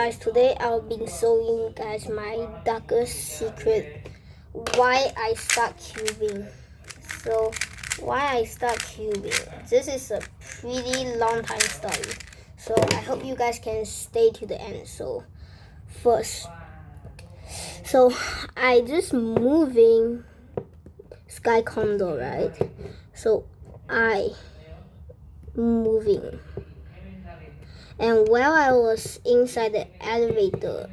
Guys, today I'll be showing you guys my darkest secret, why I start cubing. So why I start cubing, this is a pretty long time story, so I hope you guys can stay to the end. So first, I just moving sky condo, right? So I moving, and while I was inside the elevator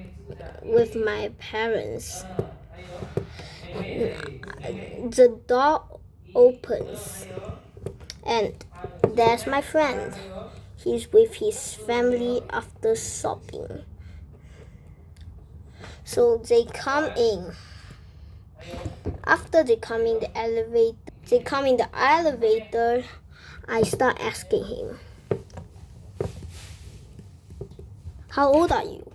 with my parents, the door opens and there's my friend. He's with his family after shopping. So they come in. After they come in the elevator, I start asking him, "How old are you?"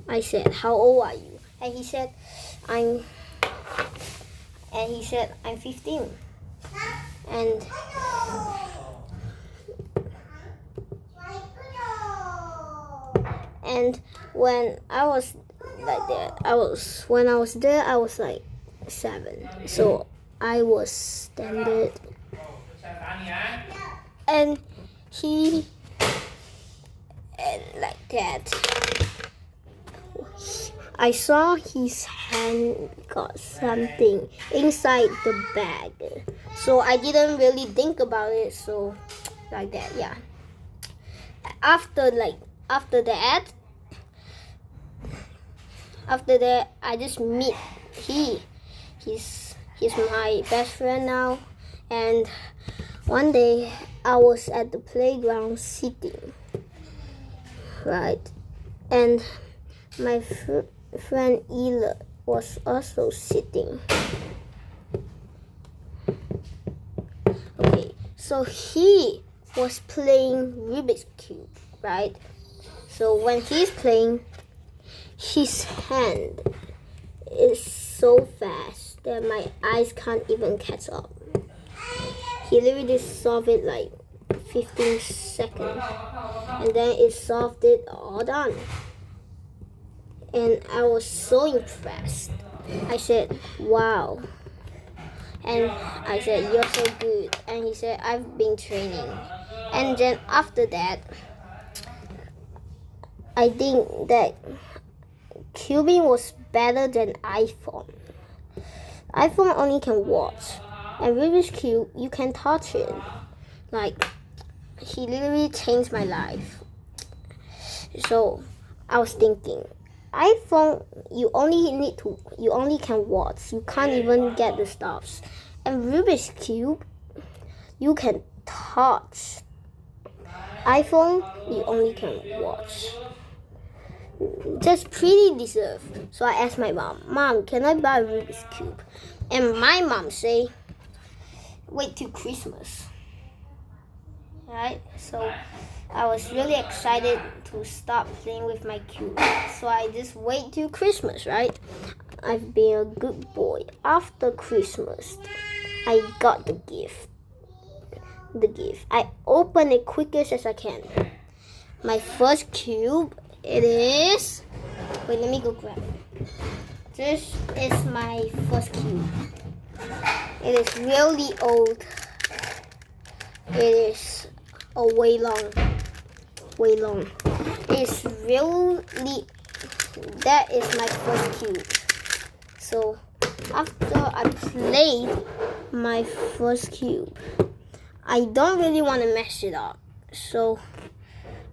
I said, "How old are you?" And he said, I'm 15. And when I was there, I was like 7. So I was standard. And like that, I saw his hand got something inside the bag. So I didn't really think about it. So like that, yeah. After that, I just meet he's my best friend now. And one day I was at the playground sitting, right? And my friend Ela was also sitting. Okay, so he was playing Rubik's Cube, right? So when he's playing, his hand is so fast that my eyes can't even catch up. He literally solved it like 15 seconds, and then it solved it all done. And I was so impressed. I said, "Wow." And I said, "You're so good." And he said, "I've been training." And then after that, I think that cubing was better than iPhone. iPhone only can watch, and Rubik's Cube, you can touch it. Like, he literally changed my life. So I was thinking, iPhone, you only can watch. You can't even get the stops. And Rubik's Cube, you can touch. iPhone, you only can watch. That's pretty deserved. So I asked my mom, "Can I buy a Rubik's Cube?" And my mom say, "Wait till Christmas." Right? So I was really excited to start playing with my cube. So I just wait till Christmas, right? I've been a good boy. After Christmas, I got the gift. I opened it quickest as I can. My first cube, it is... Wait, let me go grab it. This is my first cube. It is really old. It is way long. It's really... That is my first cube. So after I played my first cube, I don't really want to mess it up. So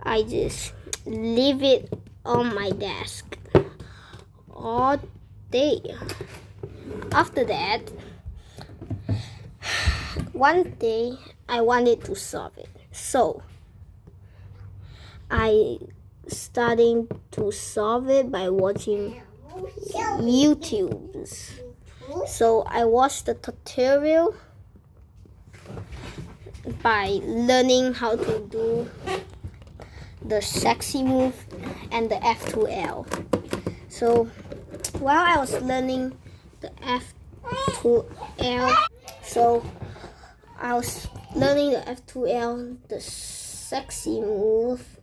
I just leave it on my desk all day. After that, one day I wanted to solve it. So I starting to solve it by watching YouTubes. So I watched the tutorial by learning how to do the sexy move and the F2L. So while I was learning the F2L, so I was learning the F2L, the sexy move,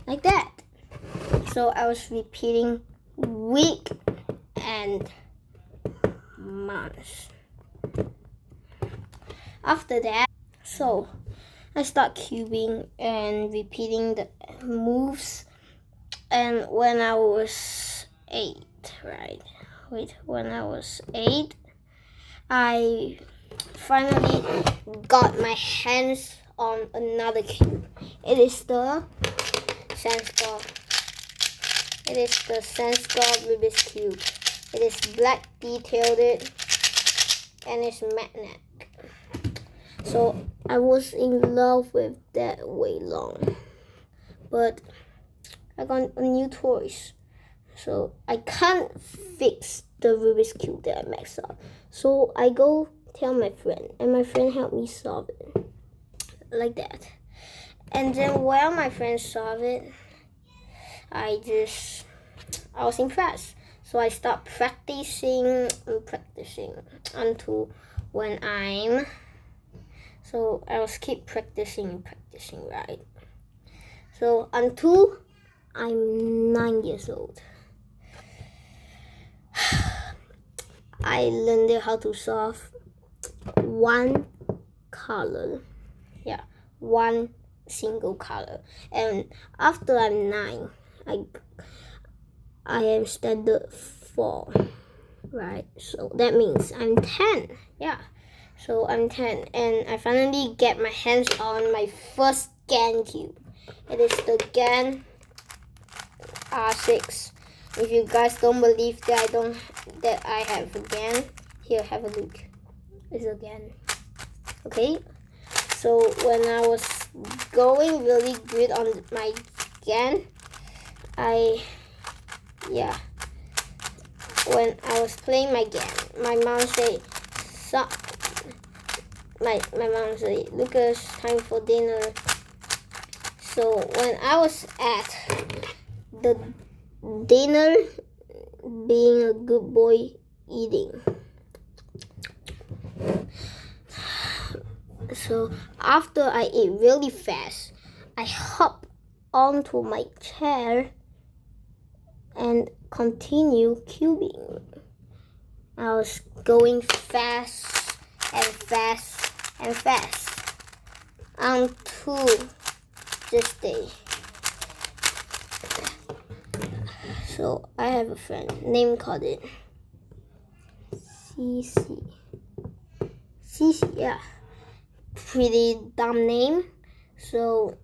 like that. So I was repeating week and months. After that, so I start cubing and repeating the moves. And when I was 8, right? Wait, when I was 8, I finally got my hands on another cube. It is the 𝚜𝚡𝚛𝚢. It is the 𝚜𝚡𝚛𝚢 Rubik's Cube. It is black detailed and it's magnetic. So I was in love with that way long. But I got a new toys. So I can't fix the Rubik's Cube that I messed up. So I go tell my friend, and my friend helped me solve it. Like that. And then while my friend solved it, I was impressed. So I stopped practicing until when so I was keep practicing, right? So until I'm 9 years old. I learned how to solve one color. Yeah, one single color. And after I'm 9, I am standard 4, right? So that means I'm 10. Yeah, so I'm 10, and I finally get my hands on my first GaN-Cube. It is the GaN R6. If you guys don't believe that I have a GaN, here, have a look. It's a GaN. Okay, so when I was going really good on my GaN, when I was playing my GaN, my mom said, my mom said, Lucas, time for dinner. So when I was at the dinner, being a good boy, eating. So after I eat really fast, I hop onto my chair and continue cubing. I was going fast and fast and fast until this day. So I have a friend name called it 𝚍𝚡𝚛𝚢. 𝚍𝚡𝚛𝚢, yeah. Pretty dumb name. So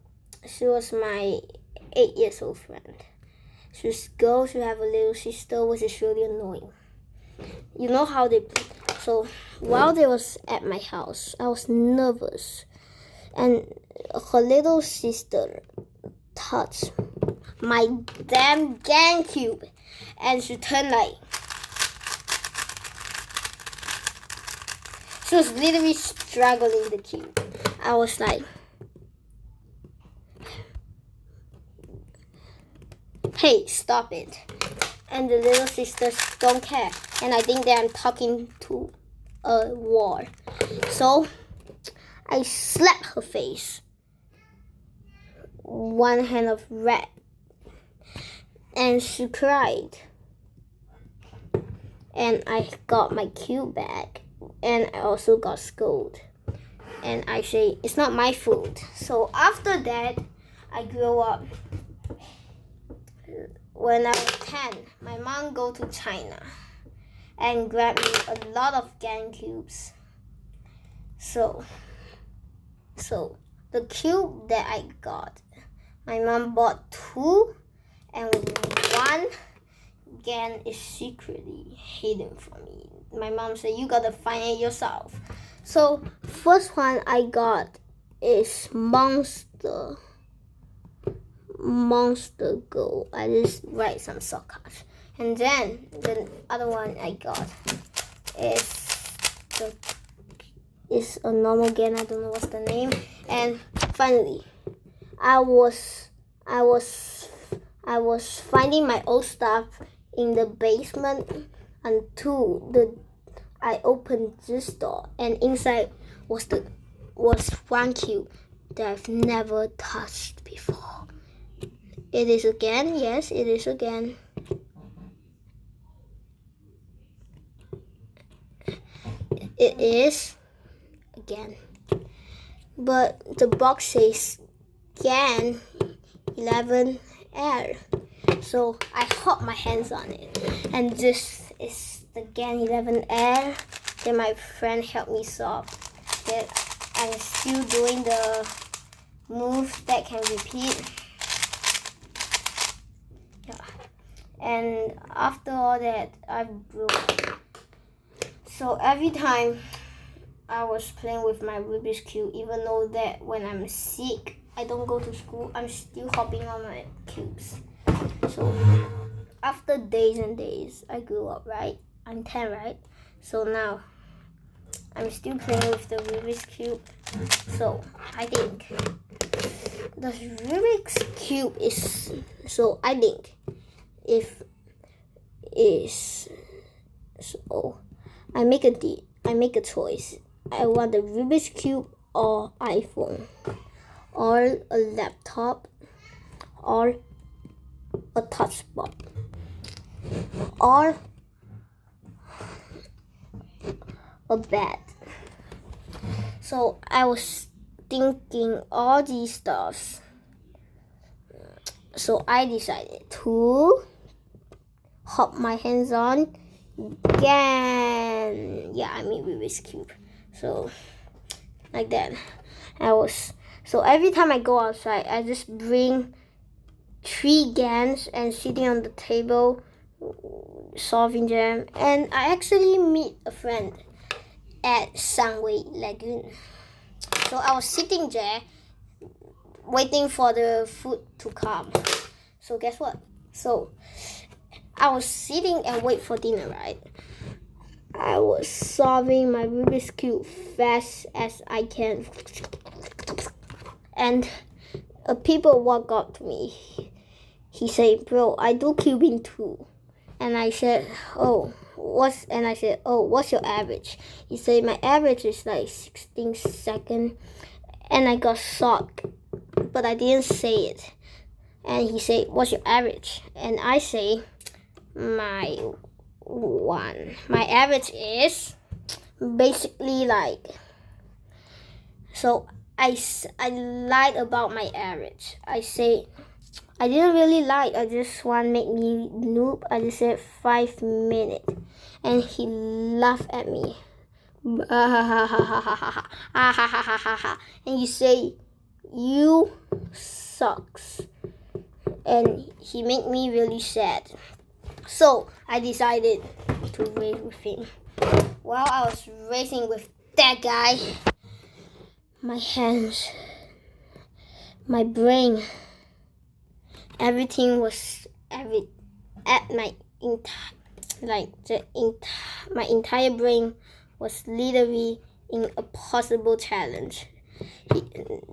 she was my 8 years old friend. She's a girl, she have a little sister, which is really annoying. You know how they play. So while they was at my house, I was nervous. And her little sister touched my damn GaN-Cube, and she turned like, she was literally struggling the cube. I was like, hey, stop it. And the little sisters don't care, and I think that I'm talking to a wall. So I slapped her face, one hand of red, and she cried. And I got my cube back, and I also got scolded. And I say, it's not my fault. So after that, I grew up. When I was 10, my mom go to China and grabbed me a lot of GaN-Cubes. So the cube that I got, my mom bought 2, and 1 GaN is secretly hidden from me. My mom said, you gotta find it yourself. So first one I got is Monster Go. I just write some shortcuts. And then the other one I got is a normal GaN. I don't know what's the name. And finally, I was finding my old stuff in the basement until I opened this door, and inside was the was one cube that I've never touched before. It is again. Yes, it is again. It is again. But the box says GAN 11L. So I hot my hands on it. And this is the GAN 11L that my friend helped me solve. That I'm still doing the move that can repeat. Yeah. And after all that, I grew. So every time I was playing with my Rubik's Cube, even though that when I'm sick, I don't go to school, I'm still hopping on my cubes. So after days and days, I grew up, right? I'm 10, right? So now I'm still playing with the Rubik's Cube. So I think the Rubik's Cube is, so I think if is, so I make a choice. I want the Rubik's Cube or iPhone, or a laptop, or a touch bar, or a bed. So I was thinking all these stuffs. So I decided to hop my hands on GAN. Yeah, I mean Rubik's Cube. So like that. So every time I go outside, I just bring 3 GANs and sitting on the table solving them. And I actually meet a friend at 𝚍𝚊𝚛𝚔𝚝. So I was sitting there waiting for the food to come. So guess what? So I was sitting and wait for dinner, right? I was solving my Rubik's Cube fast as I can. And people walk up to me. He said, "Bro, I do cubing too." And I said, what's your average? He said, "My average is like 16 seconds." And I got shocked, but I didn't say it. And he said, "What's your average?" And I say, my average is basically like, so I lied about my average. I say I didn't really lie. I just want to make me noob. I just said 5 minutes, and he laughed at me. And he say, "You sucks," and he made me really sad. So I decided to race with him. While I was racing with that guy, my hands, my brain, everything was my entire brain was literally in a possible challenge.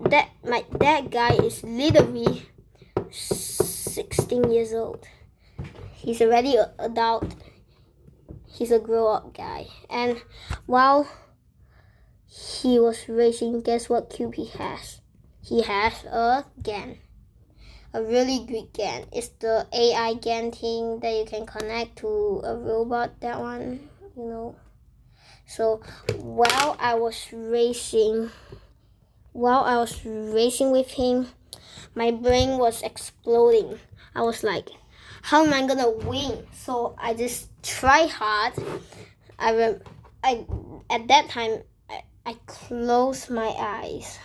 That guy is literally 16 years old. He's already an adult. He's a grown-up guy. And while he was racing, guess what cube he has? He has a GAN. A really good GAN. It's the AI GAN thing that you can connect to a robot, that one, you know. So while I was racing with him, my brain was exploding. I was like, how am I gonna win? So I just try hard. At that time I closed my eyes.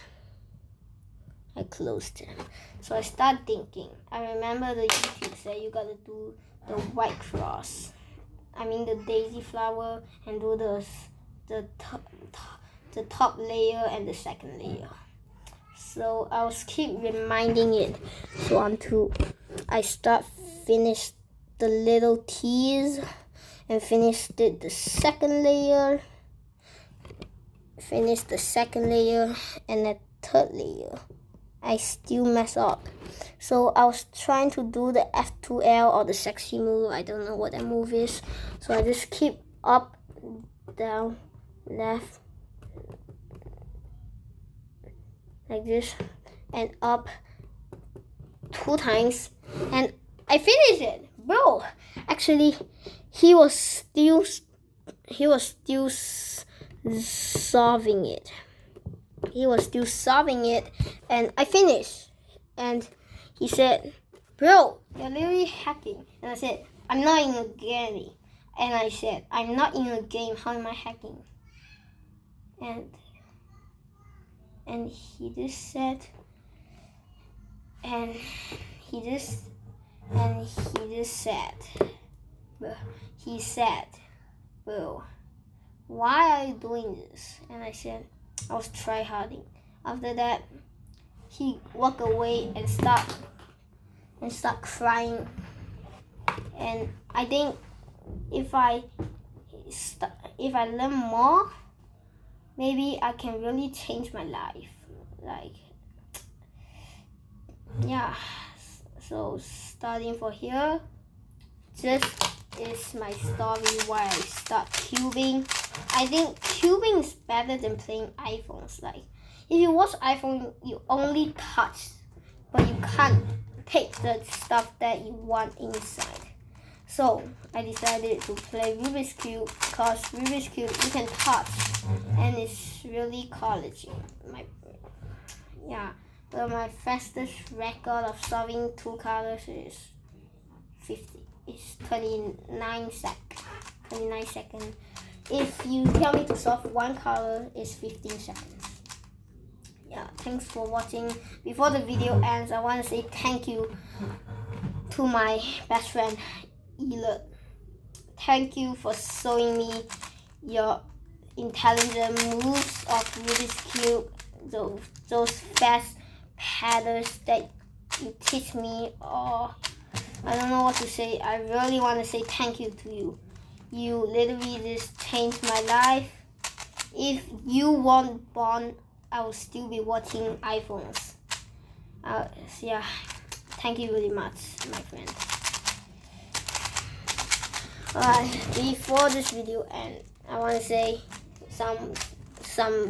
I closed them. So I started thinking. I remember the YouTube said you gotta do the white cross. I mean the daisy flower, and do the top layer and the second layer. So I was keep reminding it. So I finished the little T's and finished the second layer. Finished the second layer and the third layer. I still mess up. So I was trying to do the F2L or the sexy move. I don't know what that move is. So I just keep up, down, left, like this, and up 2 times, and I finished it, bro. Actually, he was still solving it. He was still solving it, and I finished. And he said, "Bro, you're literally hacking." And I said, "I'm not in a game." And I said, "I'm not in a game. How am I hacking?" And he just said, and he just said, "Bro, why are you doing this?" And I said, "I was tryharding." After that, he walked away and start crying. And I think if I learn more, maybe I can really change my life. Like, yeah. So starting for here, this is my story why I start cubing. I think cubing is better than playing iPhones. Like, if you watch iPhone, you only touch, but you can't take the stuff that you want inside. So I decided to play Rubik's Cube because Rubik's Cube you can touch, and it's really college. But my fastest record of solving 2 colors is 29 seconds. If you tell me to solve 1 color, it's 15 seconds. Yeah, thanks for watching. Before the video ends, I want to say thank you to my best friend, 𝚍𝚝𝚘𝚛𝚢. Thank you for showing me your intelligent moves of Rubik's Cube, those fast patterns that you teach me. Or I don't know what to say. I really want to say thank you to you. You literally just changed my life. If you weren't born, I would still be watching iPhones. Yeah, thank you really much, my friend. Before this video ends, I want to say some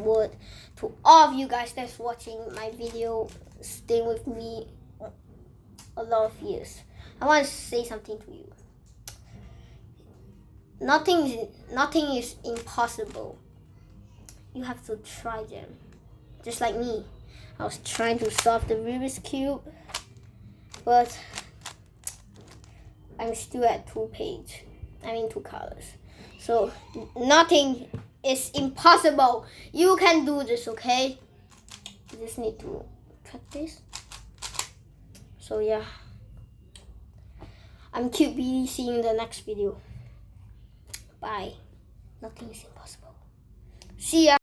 word to all of you guys that's watching my video, staying with me a lot of years. I want to say something to you. Nothing is impossible. You have to try them. Just like me, I was trying to solve the Rubik's Cube, but I'm still at 2 colors. So nothing is impossible. You can do this, okay? You just need to practice. So yeah, I'm 𝚍𝚘𝚛𝚛𝚢. See you in the next video. Bye. Nothing is impossible. See ya.